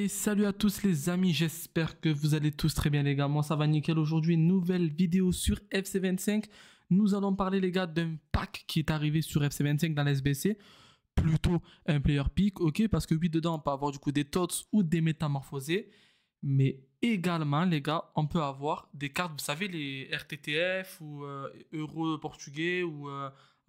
Et salut à tous les amis, j'espère que vous allez tous très bien les gars, moi ça va nickel. Aujourd'hui une nouvelle vidéo sur FC25. Nous allons parler les gars d'un pack qui est arrivé sur FC25 dans l'SBC. Plutôt un player pick, ok, parce que oui dedans on peut avoir du coup des tots ou des métamorphosés. Mais également les gars, on peut avoir des cartes, vous savez les RTTF ou Euro portugais ou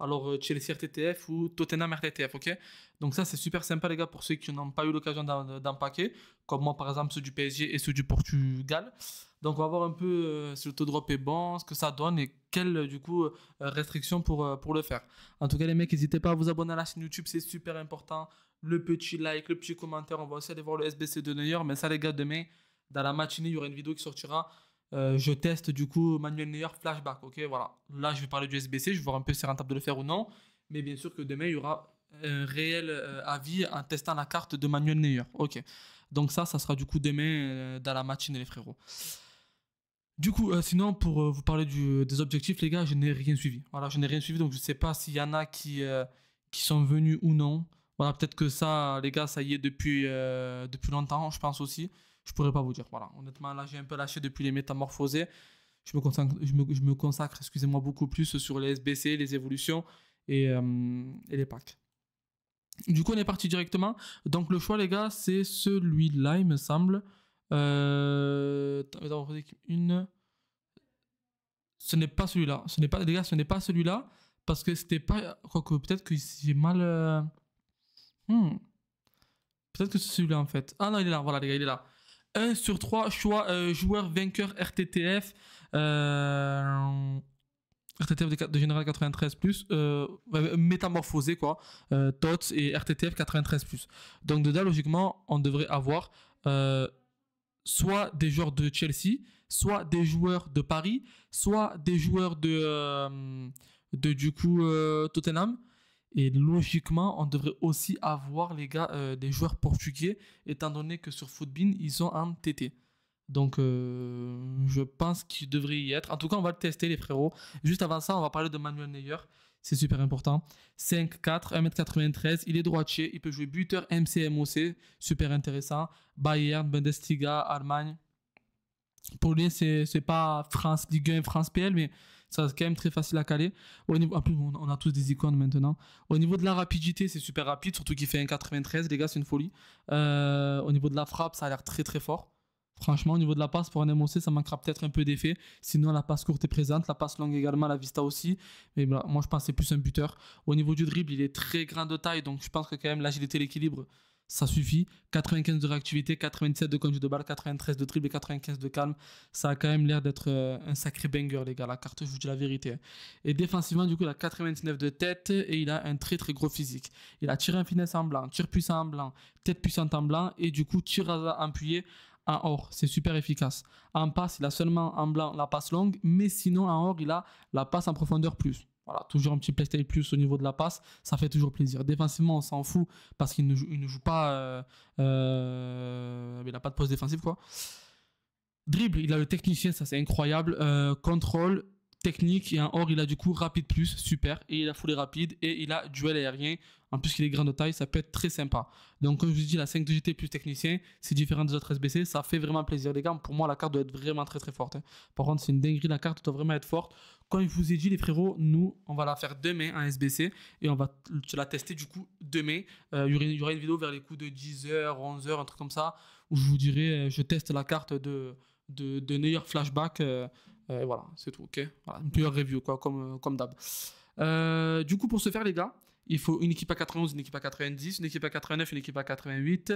alors Chelsea RTTF ou Tottenham RTTF, ok. Donc ça c'est super sympa les gars pour ceux qui n'ont pas eu l'occasion d'en paquer, comme moi par exemple ceux du PSG et ceux du Portugal. Donc on va voir un peu si le taux drop est bon, ce que ça donne et quelles du coup restrictions pour le faire. En tout cas les mecs, n'hésitez pas à vous abonner à la chaîne YouTube, c'est super important. Le petit like, le petit commentaire, on va aussi aller voir le SBC de Neuer. Mais ça les gars, demain, dans la matinée, il y aura une vidéo qui sortira. Je teste du coup Manuel Neuer flashback, ok, voilà. Là je vais parler du SBC, je vais voir un peu si c'est rentable de le faire ou non. Mais bien sûr que demain il y aura un réel avis en testant la carte de Manuel Neuer, ok. Donc ça sera du coup demain dans la matinée les frérots. Du coup, sinon, pour vous parler des objectifs, les gars, je n'ai rien suivi. Voilà, je n'ai rien suivi, donc je ne sais pas s'il y en a qui sont venus ou non. Voilà, peut-être que ça, les gars, ça y est depuis longtemps, je pense aussi. Je pourrais pas vous dire. Voilà, honnêtement, là, j'ai un peu lâché depuis les métamorphosés. Je me consacre, excusez-moi, beaucoup plus sur les SBC, les évolutions et les packs. Du coup, on est parti directement. Donc, le choix, les gars, c'est celui-là, il me semble. Une. Ce n'est pas celui-là. Ce n'est pas, les gars, ce n'est pas celui-là parce que c'était pas. Quoique peut-être que j'ai mal. Peut-être que c'est celui-là en fait. Ah non, il est là. Voilà les gars, il est là. 1 sur 3 choix joueur vainqueur RTTF. RTTF de Général 93 plus, métamorphosé quoi, TOTS et RTTF 93 plus. Donc dedans logiquement on devrait avoir soit des joueurs de Chelsea, soit des joueurs de Paris, soit des joueurs de du coup Tottenham. Et logiquement, on devrait aussi avoir les gars des joueurs portugais, étant donné que sur Footbin, ils sont en TT. Donc je pense qu'il devrait y être. En tout cas, on va le tester les frérots. Juste avant ça, on va parler de Manuel Neuer. C'est super important. 5'4", 1m93, il est droitier, il peut jouer buteur MCMOC, super intéressant. Bayern, Bundesliga, Allemagne. Pour lui, c'est pas France Ligue 1, France PL, mais ça c'est quand même très facile à caler. En plus, on a tous des icônes maintenant. Au niveau de la rapidité, c'est super rapide, surtout qu'il fait 1,93, les gars, c'est une folie. Au niveau de la frappe, ça a l'air très très fort. Franchement, au niveau de la passe, pour un MOC, ça manquera peut-être un peu d'effet. Sinon, la passe courte est présente, la passe longue également, la vista aussi. Mais voilà, moi, je pense que c'est plus un buteur. Au niveau du dribble, il est très grand de taille, donc je pense que quand même l'agilité et l'équilibre, ça suffit. 95 de réactivité, 97 de conduite de balle, 93 de dribble et 95 de calme. Ça a quand même l'air d'être un sacré banger, les gars. La carte, je vous dis la vérité. Et défensivement, du coup, il a 99 de tête et il a un très très gros physique. Il a tir en finesse en blanc, tir puissant en blanc, tête puissante en blanc et du coup, tir appuyé en or. C'est super efficace. En passe, il a seulement en blanc la passe longue, mais sinon en or, il a la passe en profondeur plus. Voilà, toujours un petit playstyle plus au niveau de la passe, ça fait toujours plaisir. Défensivement, on s'en fout parce qu'il ne joue pas, il n'a pas de poste défensif quoi. Dribble, il a le technicien, ça c'est incroyable. Contrôle, technique et en or, il a du coup rapide plus, super. Et il a foulée rapide et il a duel aérien. En plus qu'il est grand de taille, ça peut être très sympa. Donc comme je vous dis, la 5GT plus technicien, c'est différent des autres SBC, ça fait vraiment plaisir les gars. Pour moi, la carte doit être vraiment très très forte. Par contre, c'est une dinguerie, la carte doit vraiment être forte. Comme je vous ai dit les frérots, nous, on va la faire demain en SBC et on va la tester du coup demain. Il y aura une vidéo vers les coups de 10h, 11h, un truc comme ça, où je vous dirai, je teste la carte de Neuer flashback. Voilà, c'est tout, ok. Voilà, une meilleure review, quoi, comme d'hab. Du coup, pour ce faire, les gars, il faut une équipe à 91, une équipe à 90, une équipe à 89, une équipe à 88.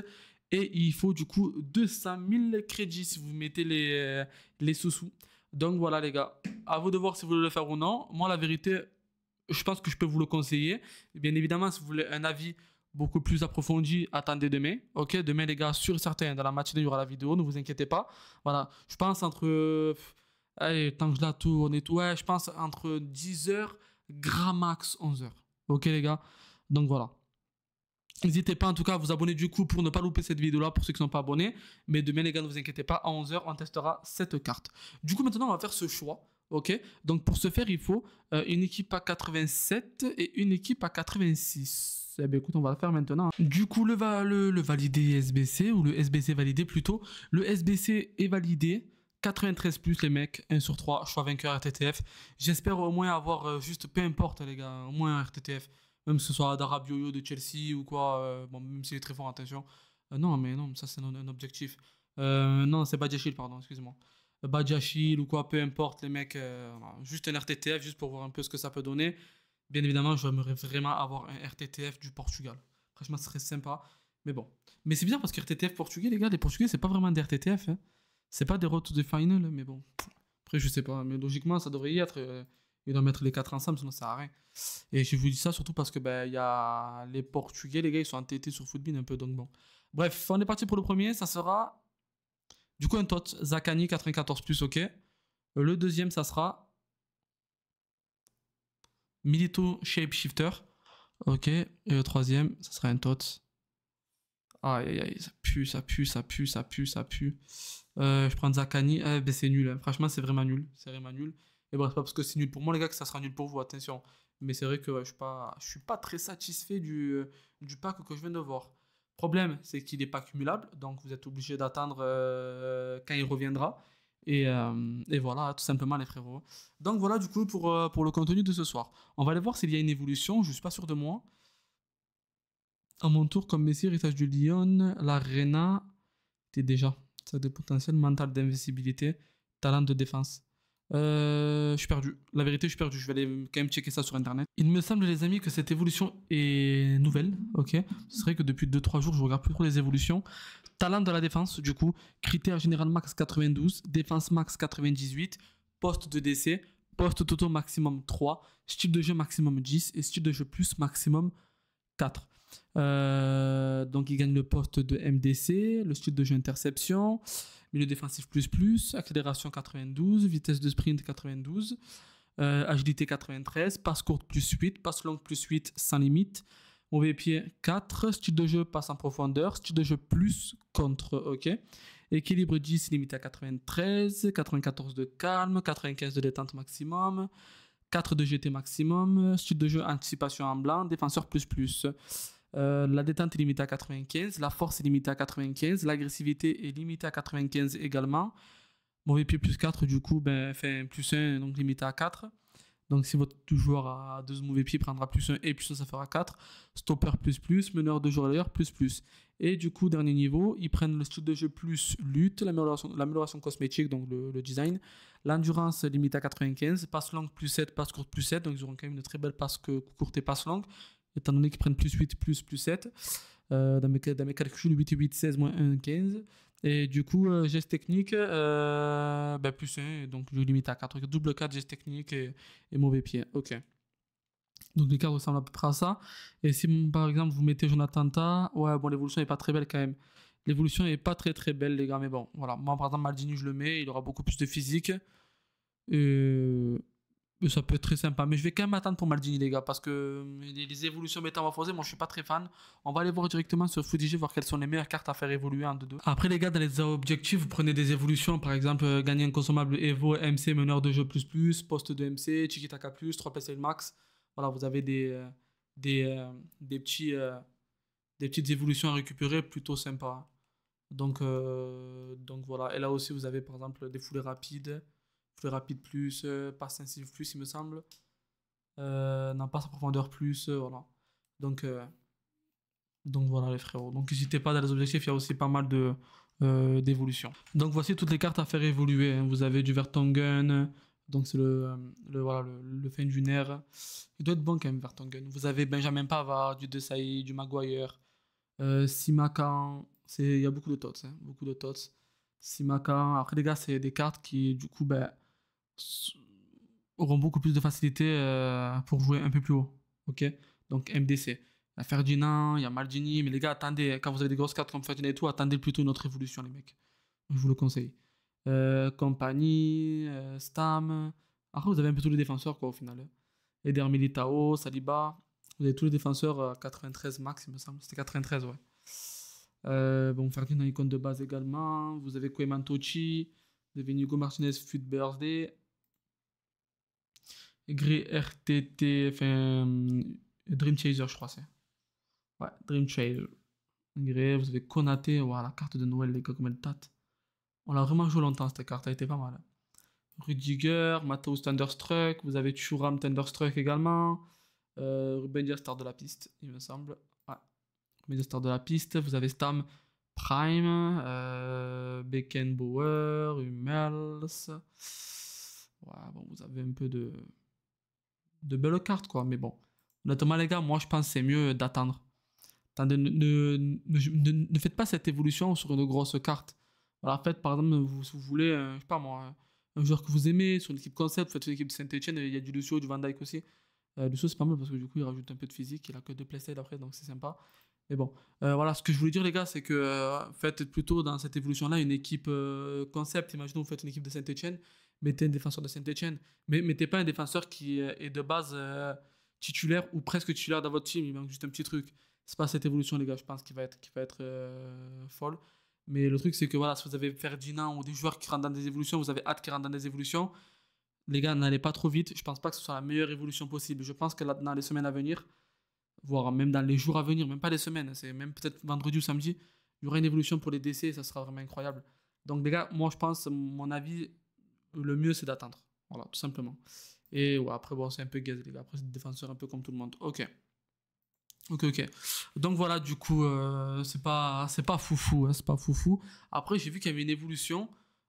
Et il faut du coup 200 000 crédits si vous mettez les sous-sous. Donc voilà, les gars. À vous de voir si vous voulez le faire ou non. Moi, la vérité, je pense que je peux vous le conseiller. Bien évidemment, si vous voulez un avis beaucoup plus approfondi, attendez demain. Ok, demain, les gars, sûr et certain, dans la matinée, il y aura la vidéo. Ne vous inquiétez pas. Voilà, je pense entre. Allez, tant que je la tourne et tout, ouais, je pense entre 10h, grand max 11h. Ok les gars, donc voilà. N'hésitez pas en tout cas à vous abonner du coup pour ne pas louper cette vidéo là pour ceux qui ne sont pas abonnés. Mais demain les gars, ne vous inquiétez pas, à 11h on testera cette carte. Du coup maintenant on va faire ce choix. Ok, donc pour ce faire il faut une équipe à 87 et une équipe à 86. Eh ben, écoute, on va le faire maintenant. Du coup, le validé SBC, ou le SBC validé plutôt. Le SBC est validé. 93 plus les mecs, 1 sur 3, choix vainqueur RTTF. J'espère au moins avoir juste, peu importe les gars, au moins un RTTF. Même que ce soit d'Arabe Yo-Yo de Chelsea ou quoi. Bon, même s'il est très fort, attention. Non, mais non, ça c'est un objectif. Non, c'est Badiachil, pardon, excuse-moi. Badiachil ou quoi, peu importe les mecs. Voilà. Juste un RTTF, juste pour voir un peu ce que ça peut donner. Bien évidemment, j'aimerais vraiment avoir un RTTF du Portugal. Franchement, ce serait sympa. Mais bon. Mais c'est bizarre parce que RTTF portugais, les gars, les Portugais, c'est pas vraiment des RTTF. Hein. C'est pas des road to the final, mais bon. Après, je sais pas. Mais logiquement, ça devrait y être. Ils doivent mettre les 4 ensemble, sinon ça sert à rien. Et je vous dis ça surtout parce que ben, y a les Portugais, les gars, ils sont entêtés sur Footbin un peu. Donc bon. Bref, on est parti pour le premier. Ça sera. Du coup, un tot. Zakani 94, ok. Le deuxième, ça sera. Milito Shapeshifter. Ok. Et le troisième, ça sera un tot. Aïe aïe aïe, ça pue, ça pue, ça pue, ça pue, ça pue. Je prends Zakani. Ben c'est nul. Hein. Franchement, c'est vraiment nul. C'est vraiment nul. Et bon, c'est pas parce que c'est nul pour moi, les gars, que ça sera nul pour vous. Attention. Mais c'est vrai que ouais, je suis pas très satisfait du pack que je viens de voir. Problème, c'est qu'il n'est pas cumulable. Donc, vous êtes obligé d'attendre quand il reviendra. Et voilà, tout simplement, les frérots. Donc, voilà, du coup, pour le contenu de ce soir. On va aller voir s'il y a une évolution. Je suis pas sûr de moi. À mon tour, comme Messi, héritage du Lyon, l'Arena, t'es déjà. Ça a des potentiels mental d'invisibilité, talent de défense. Je suis perdu. La vérité, je suis perdu. Je vais aller quand même checker ça sur internet. Il me semble, les amis, que cette évolution est nouvelle. Ok. C'est vrai que depuis 2-3 jours, je regarde plus trop les évolutions. Talent de la défense, du coup. Critère général max 92, défense max 98, poste de décès, poste toto maximum 3, style de jeu maximum 10 et style de jeu plus maximum 4. Donc il gagne le poste de MDC, le style de jeu interception, milieu défensif accélération 92, vitesse de sprint 92, agilité 93, passe courte plus 8, passe longue plus 8 sans limite, mauvais pied 4, style de jeu passe en profondeur, style de jeu plus contre, ok. Équilibre 10 limité à 93, 94 de calme, 95 de détente maximum, 4 de GT maximum, style de jeu anticipation en blanc, défenseur plus. La détente est limitée à 95, la force est limitée à 95, l'agressivité est limitée à 95 également. Mauvais pied plus 4, du coup, plus 1, donc limité à 4. Donc si votre joueur a 2 mauvais pieds, prendra plus 1 et plus 1, ça fera 4. Stopper plus, meneur de joueur d'ailleurs plus. Et du coup, dernier niveau, ils prennent le style de jeu plus lutte, l'amélioration cosmétique, donc le design. L'endurance limite à 95, passe longue plus 7, passe courte plus 7. Donc ils auront quand même une très belle passe courte et passe longue, étant donné qu'ils prennent plus 8, plus 7. Dans mes calculs, 8 et 8, 16, moins 1, 15. Et du coup, geste technique, plus 1, donc je limite à 4. Double 4, geste technique et mauvais pied. Ok. Donc les cartes ressemblent à peu près à ça. Et si par exemple vous mettez Jonathan Ta, ouais, bon, l'évolution n'est pas très belle quand même. L'évolution n'est pas très très belle, les gars, mais bon, voilà. Moi, par exemple, Maldini, je le mets, il aura beaucoup plus de physique. Et ça peut être très sympa. Mais je vais quand même attendre pour Maldini, les gars, parce que les évolutions métamorphosées, moi, je suis pas très fan. On va aller voir directement sur FootIG, voir quelles sont les meilleures cartes à faire évoluer en 2-2. Après, les gars, dans les objectifs, vous prenez des évolutions. Par exemple, gagner un consommable Evo, MC, meneur de jeu poste de MC, Tiki-Taka plus, 3 PSL max. Voilà, vous avez des petites évolutions à récupérer plutôt sympas. Donc voilà. Et là aussi, vous avez par exemple des foulées rapides plus, passe incisive plus, il me semble. Non, passe en profondeur plus, voilà. Donc voilà, les frérots. Donc n'hésitez pas, dans les objectifs, il y a aussi pas mal d'évolutions. Donc voici toutes les cartes à faire évoluer. Hein. Vous avez du Vertonghen. Donc c'est le fin du nerf. Il doit être bon quand même, Vertonghen. Vous avez Benjamin Pavard, du Desailly, du Maguire. Simakan. Il y a beaucoup de tots. Hein, beaucoup de tots. Simakan. Après, les gars, c'est des cartes qui, du coup, auront beaucoup plus de facilité pour jouer un peu plus haut. Ok. Donc MDC. Il y a Ferdinand, il y a Maldini. Mais les gars, attendez. Quand vous avez des grosses cartes comme Ferdinand et tout, attendez plutôt une autre évolution, les mecs. Je vous le conseille. Compagnie, Stam. Après, vous avez un peu tous les défenseurs, quoi, au final. Eder Militao, Saliba. Vous avez tous les défenseurs à 93 max, il me semble. C'était 93, ouais. Bon, Ferdinand, icône de base également. Vous avez Koeman Tochi. Vous avez Hugo Martinez, Foot Birthday. Grey RTT, enfin, Dream Chaser, je crois, c'est. Ouais, Dream Trail. Gré, vous avez Konaté. Voilà, la carte de Noël, les gars, comme elle date. On l'a vraiment joué longtemps, cette carte. Elle était pas mal. Rudiger, Matheus Thunderstruck. Vous avez Thuram Thunderstruck également. Ruben Dias, star de la piste, il me semble. Ouais. Ruben Dias, star de la piste. Vous avez Stam Prime. Beckenbauer. Hummels. Ouais, bon, vous avez un peu de belles cartes, quoi. Mais bon, honnêtement, les gars, moi, je pense que c'est mieux d'attendre. Attendez, ne faites pas cette évolution sur une grosse carte. Voilà, faites, par exemple, vous voulez, je sais pas moi, un joueur que vous aimez, sur une équipe concept, faites une équipe de Saint-Etienne, il y a du Lucio, du Van Dijk aussi. Lucio, c'est pas mal parce que du coup, il rajoute un peu de physique, il a que 2 playstyle après, donc c'est sympa. Mais bon, voilà, ce que je voulais dire, les gars, c'est que faites plutôt dans cette évolution-là une équipe concept. Imaginons, vous faites une équipe de Saint-Etienne, mettez un défenseur de Saint-Etienne, mais mettez pas un défenseur qui est de base titulaire ou presque titulaire dans votre team, il manque juste un petit truc. C'est pas cette évolution, les gars, je pense, qui va être folle. Mais le truc, c'est que voilà, si vous avez Ferdinand ou des joueurs qui rentrent dans des évolutions, vous avez hâte qu'ils rentrent dans des évolutions, les gars, n'allez pas trop vite. Je pense pas que ce soit la meilleure évolution possible. Je pense que là, dans les semaines à venir, voire même dans les jours à venir, même pas les semaines, c'est même peut-être vendredi ou samedi, il y aura une évolution pour les décès et ça sera vraiment incroyable. Donc, les gars, moi, je pense, mon avis, le mieux, c'est d'attendre. Voilà, tout simplement. Et ouais, après, bon, c'est un peu gaze, les gars. Après, c'est des défenseurs un peu comme tout le monde. Ok. Ok. Donc voilà, du coup, c'est pas foufou, hein, c'est pas foufou. Après, j'ai vu qu'il y avait une évolution.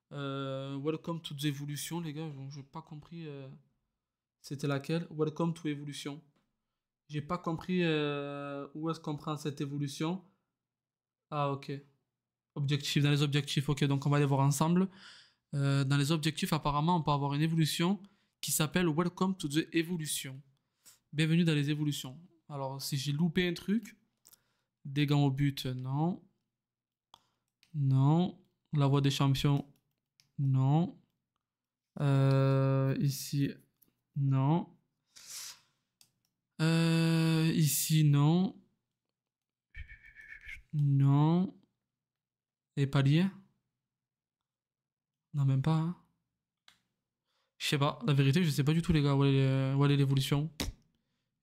Welcome to the evolution, les gars. J'ai pas compris. C'était laquelle? Welcome to evolution. J'ai pas compris où est-ce qu'on prend cette évolution. Ah, ok. Objectif, dans les objectifs. Ok, donc on va les voir ensemble. Dans les objectifs, apparemment, on peut avoir une évolution qui s'appelle Welcome to the evolution. Bienvenue dans les évolutions. Alors, si j'ai loupé un truc, dégâts au but, non. Non. La voie des champions, non. Ici, non. Ici, non. Non. Les paliers? Non, même pas. Hein. Je sais pas. La vérité, je sais pas du tout, les gars, où est l'évolution.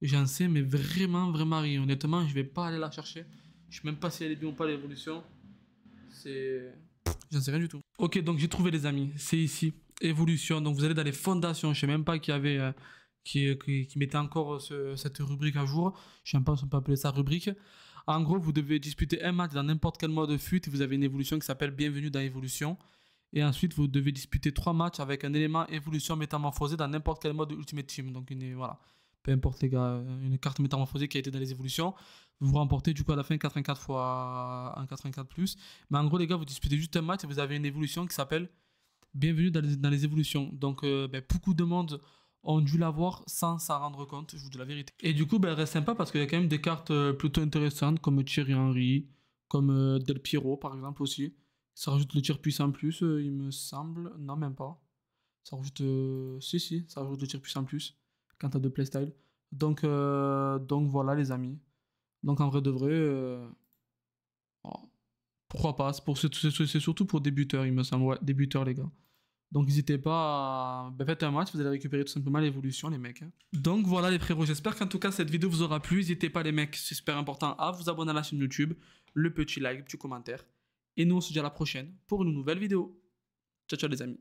J'en sais, mais vraiment, vraiment rien. Honnêtement, je vais pas aller la chercher. Je sais même pas si elle est bien ou pas l'évolution. C'est. J'en sais rien du tout. Ok, donc j'ai trouvé les amis. C'est ici. Évolution. Donc vous allez dans les fondations. Je sais même pas qu'il y avait. Qui mettait encore cette rubrique à jour. Je sais même pas si on peut appeler ça rubrique. En gros, vous devez disputer un match dans n'importe quel mode de fut et vous avez une évolution qui s'appelle Bienvenue dans Évolution. Et ensuite, vous devez disputer 3 matchs avec un élément évolution métamorphosé dans n'importe quel mode de Ultimate Team. Donc, voilà. Peu importe, les gars, une carte métamorphosée qui a été dans les évolutions. Vous remportez du coup à la fin 84 fois un 84 plus. Mais en gros, les gars, vous disputez juste un match et vous avez une évolution qui s'appelle Bienvenue dans les évolutions. Donc, beaucoup de monde ont dû l'avoir sans s'en rendre compte, je vous dis la vérité. Et du coup, elle reste sympa parce qu'il y a quand même des cartes plutôt intéressantes comme Thierry Henry, comme Del Piero par exemple aussi. Ça rajoute le tir puissant plus, il me semble. Non, même pas. Ça rajoute. Si, ça rajoute le tir puissant plus quand t'as 2 playstyle. Donc voilà, les amis. Donc en vrai de vrai, oh, pourquoi pas? C'est surtout pour débuteurs, il me semble. Ouais, débuteurs, les gars. Donc n'hésitez pas à faites un match, vous allez récupérer tout simplement l'évolution, les mecs. Hein. Donc voilà, les frérots, j'espère qu'en tout cas cette vidéo vous aura plu. N'hésitez pas, les mecs, c'est super important, à vous abonner à la chaîne YouTube, le petit like, le petit commentaire. Et nous, on se dit à la prochaine pour une nouvelle vidéo. Ciao, ciao, les amis.